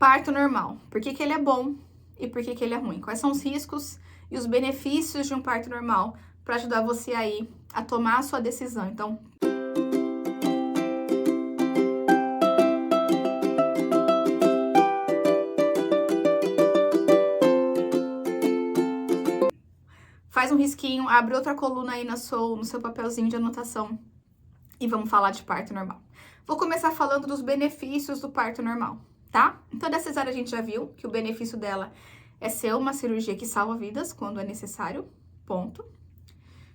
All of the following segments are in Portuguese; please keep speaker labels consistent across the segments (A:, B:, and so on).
A: Parto normal. Por que que ele é bom e por que que ele é ruim? Quais são os riscos e os benefícios de um parto normal para ajudar você aí a tomar a sua decisão? Então, faz um risquinho, abre outra coluna aí no seu papelzinho de anotação e vamos falar de parto normal. Vou começar falando dos benefícios do parto normal, tá? Então, da cesárea a gente já viu que o benefício dela é ser uma cirurgia que salva vidas quando é necessário, ponto.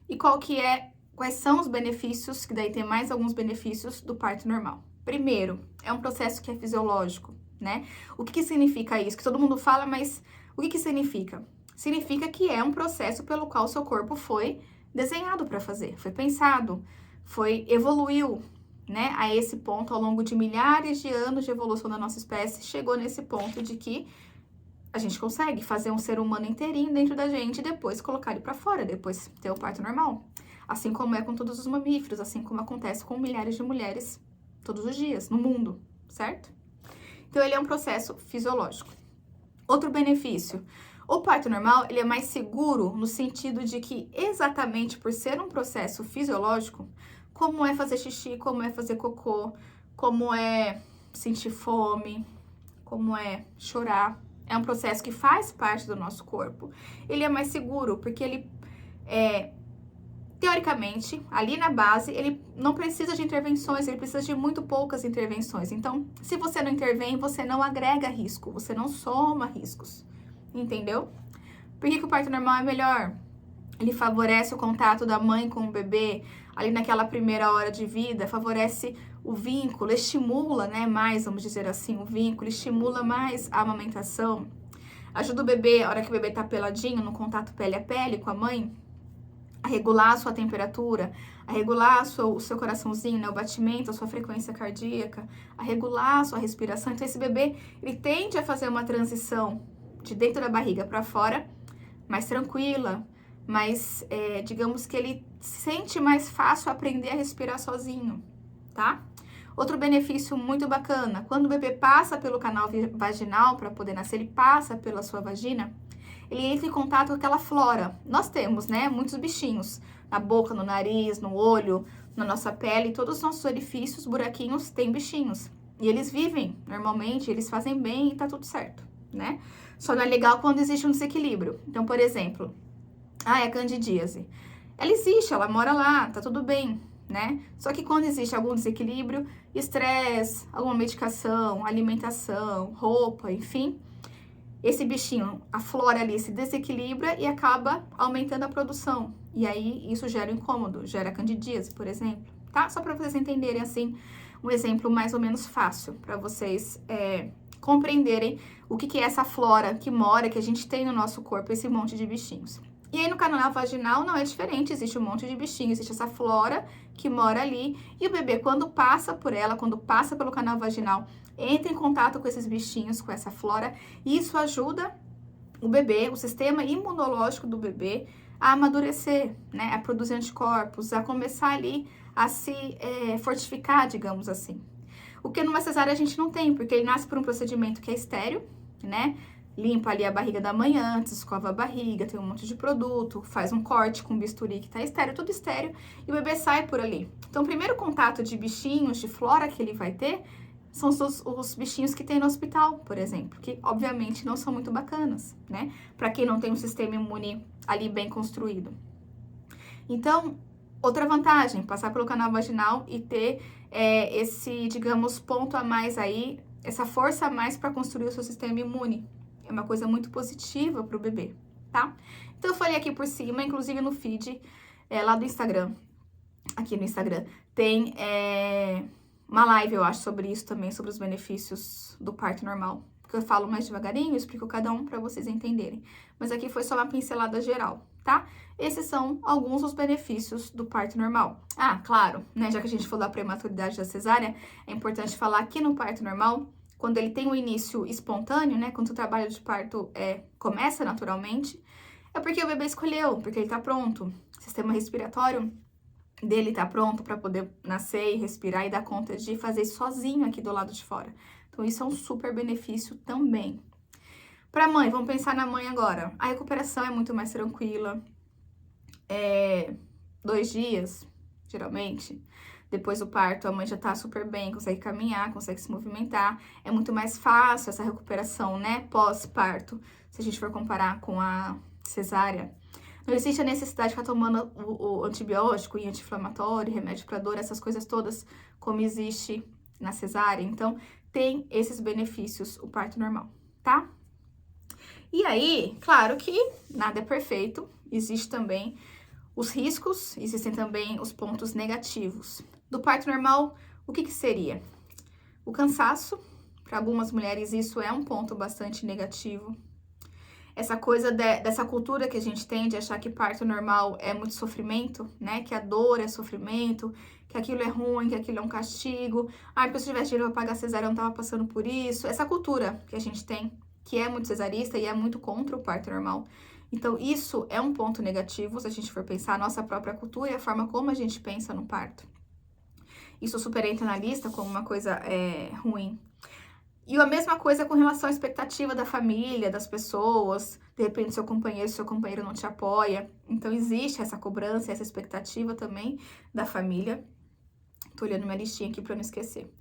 A: E quais são os benefícios, que daí tem mais alguns benefícios do parto normal. Primeiro, é um processo que é fisiológico, né? O que significa isso? Que todo mundo fala, mas o que significa? Significa que é um processo pelo qual o seu corpo foi desenhado para fazer, foi pensado, evoluiu, né, a esse ponto ao longo de milhares de anos de evolução da nossa espécie, chegou nesse ponto de que a gente consegue fazer um ser humano inteirinho dentro da gente e depois colocar ele para fora, depois ter o parto normal. Assim como é com todos os mamíferos, assim como acontece com milhares de mulheres todos os dias no mundo, certo? Então, ele é um processo fisiológico. Outro benefício, o parto normal, ele é mais seguro no sentido de que, exatamente por ser um processo fisiológico, como é fazer xixi, como é fazer cocô, como é sentir fome, como é chorar, é um processo que faz parte do nosso corpo. Ele é mais seguro, porque ele teoricamente, ali na base, ele não precisa de intervenções, ele precisa de muito poucas intervenções. Então, se você não intervém, você não agrega risco, você não soma riscos, entendeu? Por que o parto normal é melhor? Ele favorece o contato da mãe com o bebê, ali naquela primeira hora de vida, favorece o vínculo, estimula, né, mais, vamos dizer assim, o vínculo, estimula mais a amamentação, ajuda o bebê, a hora que o bebê tá peladinho, no contato pele a pele com a mãe, a regular a sua temperatura, a regular o seu coraçãozinho, né, o batimento, a sua frequência cardíaca, a regular a sua respiração. Então, esse bebê, ele tende a fazer uma transição de dentro da barriga para fora, mais tranquila, mas digamos que ele sente mais fácil aprender a respirar sozinho, tá? Outro benefício muito bacana, quando o bebê passa pelo canal vaginal para poder nascer, ele passa pela sua vagina, ele entra em contato com aquela flora. Nós temos, né, muitos bichinhos na boca, no nariz, no olho, na nossa pele, todos os nossos orifícios, buraquinhos, tem bichinhos. E eles vivem normalmente, eles fazem bem e tá tudo certo, né? Só não é legal quando existe um desequilíbrio. Então, por exemplo, é a candidíase. Ela existe, ela mora lá, tá tudo bem, né? Só que quando existe algum desequilíbrio, estresse, alguma medicação, alimentação, roupa, enfim, esse bichinho, a flora ali se desequilibra e acaba aumentando a produção. E aí, isso gera incômodo, gera candidíase, por exemplo, tá? Só para vocês entenderem, assim, um exemplo mais ou menos fácil, para vocês compreenderem o que é essa flora que mora, que a gente tem no nosso corpo, esse monte de bichinhos. E aí, no canal vaginal, não é diferente, existe um monte de bichinhos, existe essa flora que mora ali, e o bebê, quando passa por ela, quando passa pelo canal vaginal, entra em contato com esses bichinhos, com essa flora, e isso ajuda o bebê, o sistema imunológico do bebê, a amadurecer, né, a produzir anticorpos, a começar ali a se fortificar, digamos assim. O que numa cesárea a gente não tem, porque ele nasce por um procedimento que é estéril, né, limpa ali a barriga da mãe antes, escova a barriga, tem um monte de produto, faz um corte com bisturi que tá estéril, tudo estéril, e o bebê sai por ali. Então, o primeiro contato de bichinhos, de flora que ele vai ter, são os bichinhos que tem no hospital, por exemplo, que obviamente não são muito bacanas, né? Para quem não tem um sistema imune ali bem construído. Então, outra vantagem, passar pelo canal vaginal e ter esse, digamos, ponto a mais aí, essa força a mais para construir o seu sistema imune. É uma coisa muito positiva para o bebê, tá? Então, eu falei aqui por cima, inclusive no feed lá do Instagram, aqui no Instagram, tem uma live, eu acho, sobre isso também, sobre os benefícios do parto normal. Porque eu falo mais devagarinho, eu explico cada um para vocês entenderem. Mas aqui foi só uma pincelada geral, tá? Esses são alguns dos benefícios do parto normal. Ah, claro, né? Já que a gente falou da prematuridade da cesárea, é importante falar que no parto normal, quando ele tem um início espontâneo, né? Quando o trabalho de parto começa naturalmente, é porque o bebê escolheu, porque ele tá pronto. O sistema respiratório dele tá pronto para poder nascer e respirar e dar conta de fazer isso sozinho aqui do lado de fora. Então, isso é um super benefício também. Para mãe, vamos pensar na mãe agora. A recuperação é muito mais tranquila. 2 dias, geralmente. Depois do parto, a mãe já tá super bem, consegue caminhar, consegue se movimentar. É muito mais fácil essa recuperação, né? Pós-parto, se a gente for comparar com a cesárea. Não existe a necessidade de ficar tomando o antibiótico e anti-inflamatório, remédio para dor, essas coisas todas, como existe na cesárea. Então, tem esses benefícios o parto normal, tá? E aí, claro que nada é perfeito, existe também os riscos, existem também os pontos negativos. Do parto normal, o que seria? O cansaço, para algumas mulheres isso é um ponto bastante negativo. Essa coisa dessa cultura que a gente tem de achar que parto normal é muito sofrimento, né? Que a dor é sofrimento, que aquilo é ruim, que aquilo é um castigo. Porque se eu tivesse dinheiro pra pagar cesárea, eu não tava passando por isso. Essa cultura que a gente tem, que é muito cesarista e é muito contra o parto normal. Então, isso é um ponto negativo, se a gente for pensar a nossa própria cultura e a forma como a gente pensa no parto. Isso super entra na lista como uma coisa ruim. E a mesma coisa com relação à expectativa da família, das pessoas. De repente, seu companheiro não te apoia. Então, existe essa cobrança, essa expectativa também da família. Tô olhando minha listinha aqui para não esquecer.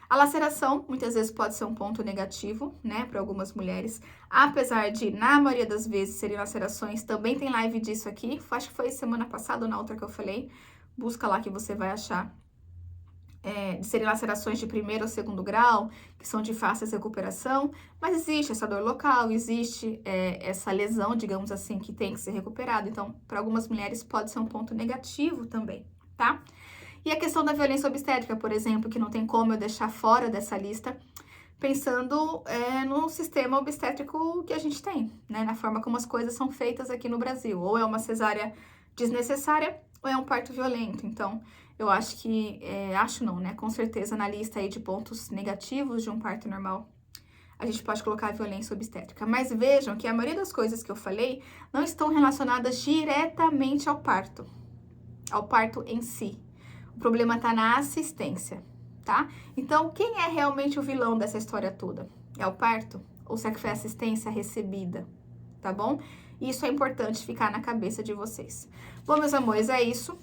A: A laceração, muitas vezes, pode ser um ponto negativo, né, para algumas mulheres. Apesar de, na maioria das vezes, serem lacerações, também tem live disso aqui. Acho que foi semana passada ou na outra que eu falei. Busca lá que você vai achar. De serem lacerações de 1º ou 2º grau, que são de fácil recuperação, mas existe essa dor local, existe essa lesão, digamos assim, que tem que ser recuperada. Então, para algumas mulheres pode ser um ponto negativo também, tá? E a questão da violência obstétrica, por exemplo, que não tem como eu deixar fora dessa lista, pensando no sistema obstétrico que a gente tem, né? Na forma como as coisas são feitas aqui no Brasil. Ou é uma cesárea desnecessária, ou é um parto violento. Então, eu acho que, com certeza na lista aí de pontos negativos de um parto normal, a gente pode colocar a violência obstétrica. Mas vejam que a maioria das coisas que eu falei não estão relacionadas diretamente ao parto em si. O problema tá na assistência, tá? Então, quem é realmente o vilão dessa história toda? É o parto? Ou será que foi a assistência recebida? Tá bom? Isso é importante ficar na cabeça de vocês. Bom, meus amores, é isso.